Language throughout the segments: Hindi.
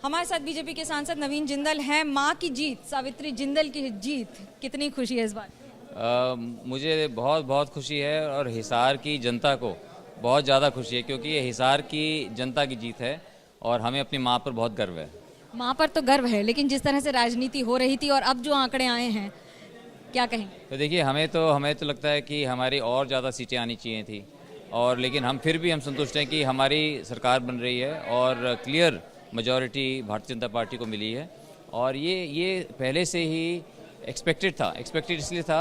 हमारे साथ बीजेपी के सांसद नवीन जिंदल हैं। मां की जीत, सावित्री जिंदल की जीत, कितनी खुशी है इस बार? मुझे बहुत बहुत खुशी है और हिसार की जनता को बहुत ज़्यादा खुशी है, क्योंकि ये हिसार की जनता की जीत है और हमें अपनी माँ पर बहुत गर्व है। मां पर तो गर्व है, लेकिन जिस तरह से राजनीति हो रही थी और अब जो आंकड़े आए हैं, क्या कहें? तो देखिए, हमें तो लगता है कि हमारी और ज़्यादा सीटें आनी चाहिए थी, और लेकिन हम फिर भी संतुष्ट हैं कि हमारी सरकार बन रही है और clear majority Bharatiya Janata party को मिली है। और ये पहले से ही एक्सपेक्टेड इसलिए था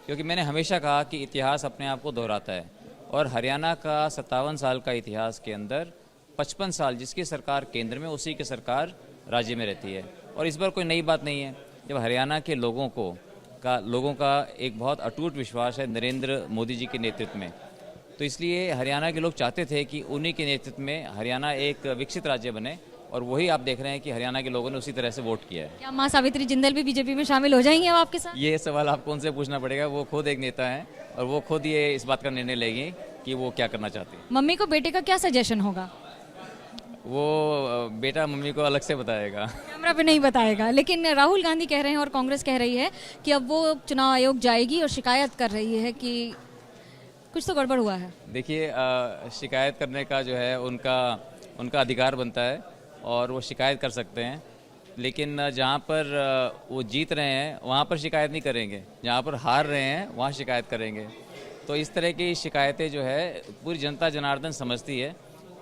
क्योंकि मैंने हमेशा कहा कि इतिहास अपने आप को दोहराता है, और हरियाणा का 57 साल का इतिहास के अंदर 55 साल जिसकी सरकार केंद्र में, उसी की सरकार राज्य में रहती है। और इस बार कोई नई बात नहीं है, जब हरियाणा के लोगों का एक बहुत अटूट विश्वास है नरेंद्र मोदी जी के नेतृत्व में, तो इसलिए हरियाणा के लोग चाहते थे कि उन्हीं के नेतृत्व में हरियाणा एक विकसित राज्य बने, और वही आप देख रहे हैं कि हरियाणा के लोगों ने उसी तरह से वोट किया है। क्या मां सावित्री जिंदल भी बीजेपी में शामिल हो जाएंगी अब आपके साथ? ये सवाल आपको उनसे पूछना पड़ेगा, वो खुद एक नेता हैं और वो खुद ये इस बात का निर्णय लेंगे कि वो क्या करना चाहती है। मम्मी को बेटे का क्या सजेशन होगा? वो बेटा मम्मी को अलग से बताएगा। कैमरा पे नहीं बताएगा, लेकिन राहुल गांधी कह रहे हैं और कांग्रेस कह रही है कि अब वो चुनाव आयोग जाएगी और शिकायत कर रही है कि कुछ तो गड़बड़ हुआ है। देखिए, शिकायत करने का जो है उनका अधिकार बनता है और वो शिकायत कर सकते हैं, लेकिन जहाँ पर वो जीत रहे हैं वहाँ पर शिकायत नहीं करेंगे, जहाँ पर हार रहे हैं वहाँ शिकायत करेंगे। तो इस तरह की शिकायतें जो है पूरी जनता जनार्दन समझती है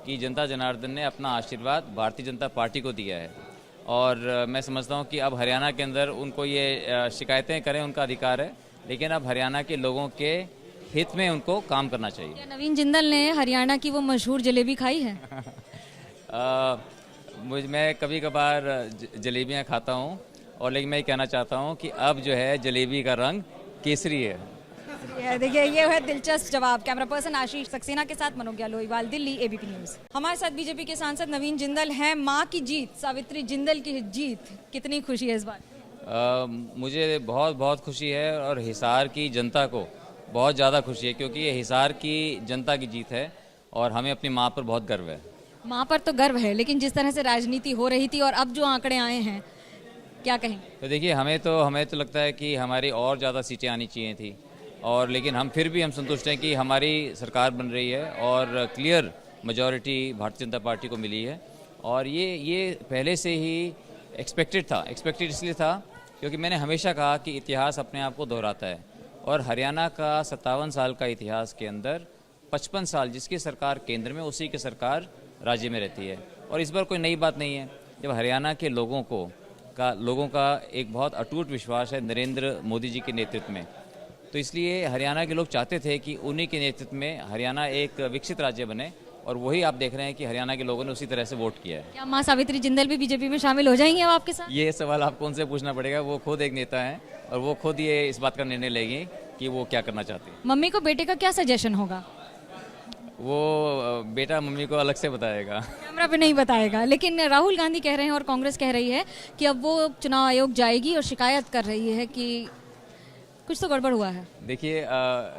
कि जनता जनार्दन ने अपना आशीर्वाद भारतीय जनता पार्टी को दिया है, और मैं समझता हूँ कि अब हरियाणा के अंदर उनको ये शिकायतें करें, उनका अधिकार है, लेकिन अब हरियाणा के लोगों के हित में उनको काम करना चाहिए। क्या नवीन जिंदल ने हरियाणा की वो मशहूर जलेबी खाई है? मैं कभी कभार जलेबियाँ खाता हूँ, और लेकिन मैं ये कहना चाहता हूँ कि अब जो है जलेबी का रंग केसरी है। देखिए, ये है दिलचस्प जवाब। कैमरा पर्सन आशीष सक्सेना के साथ मनोज्ञा लोहीवाल, दिल्ली, एबीपी न्यूज। हमारे साथ बीजेपी के सांसद नवीन जिंदल हैं। मां की जीत, सावित्री जिंदल की जीत, कितनी खुशी है इस बार? मुझे बहुत बहुत खुशी है और हिसार की जनता को बहुत ज़्यादा खुशी है, क्योंकि ये हिसार की जनता की जीत है और हमें अपनी माँ पर बहुत गर्व है। मां पर तो गर्व है, लेकिन जिस तरह से राजनीति हो रही थी और अब जो आंकड़े आए हैं, क्या कहें? तो देखिए, हमें तो लगता है कि हमारी और ज़्यादा सीटें आनी चाहिए थी, और लेकिन हम फिर भी संतुष्ट हैं कि हमारी सरकार बन रही है और clear majority Bharatiya Janata party को मिली है। और ये पहले से ही एक्सपेक्टेड इसलिए था क्योंकि मैंने हमेशा कहा कि इतिहास अपने आप को दोहराता है, और हरियाणा का 57 साल का इतिहास के अंदर 55 साल जिसकी सरकार केंद्र में, उसी की सरकार राज्य में रहती है। और इस बार कोई नई बात नहीं है, जब हरियाणा के लोगों का एक बहुत अटूट विश्वास है नरेंद्र मोदी जी के नेतृत्व में, तो इसलिए हरियाणा के लोग चाहते थे कि उन्हीं के नेतृत्व में हरियाणा एक विकसित राज्य बने, और वही आप देख रहे हैं कि हरियाणा के लोगों ने उसी तरह से वोट किया है। क्या मां सावित्री जिंदल भी बीजेपी में शामिल हो जाएंगी अब आपके साथ? ये सवाल आपको उनसे पूछना पड़ेगा, वो खुद एक नेता हैं और वो खुद ये इस बात का निर्णय लेंगे कि वो क्या करना चाहती है। मम्मी को बेटे का क्या सजेशन होगा? वो बेटा मम्मी को अलग से बताएगा। कैमरा पे नहीं बताएगा, लेकिन राहुल गांधी कह रहे हैं और कांग्रेस कह रही है कि अब वो चुनाव आयोग जाएगी और शिकायत कर रही है कि कुछ तो गड़बड़ हुआ है। देखिए,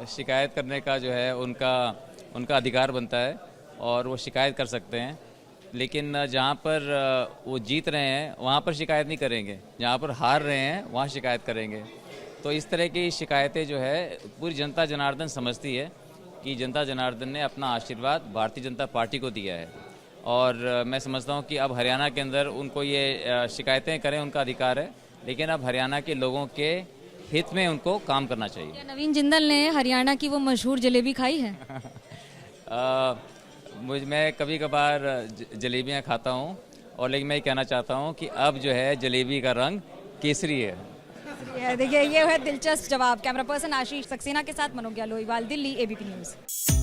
शिकायत करने का जो है उनका अधिकार बनता है और वो शिकायत कर सकते हैं, लेकिन जहाँ पर वो जीत रहे हैं वहाँ पर शिकायत नहीं करेंगे, जहाँ पर हार रहे हैं वहाँ शिकायत करेंगे। तो इस तरह की शिकायतें जो है पूरी जनता जनार्दन समझती है कि जनता जनार्दन ने अपना आशीर्वाद भारतीय जनता पार्टी को दिया है, और मैं समझता हूँ कि अब हरियाणा के अंदर उनको ये शिकायतें करें, उनका अधिकार है, लेकिन अब हरियाणा के लोगों के हित में उनको काम करना चाहिए। क्या नवीन जिंदल ने हरियाणा की वो मशहूर जलेबी खाई है? मैं कभी कभार जलेबियाँ खाता हूँ, और लेकिन मैं ये कहना चाहता हूँ कि अब जो है जलेबी का रंग केसरी है। देखिए, ये है दिलचस्प जवाब। कैमरा पर्सन आशीष सक्सेना के साथ मनोज्ञा लोहीवाल, दिल्ली, एबीपी न्यूज।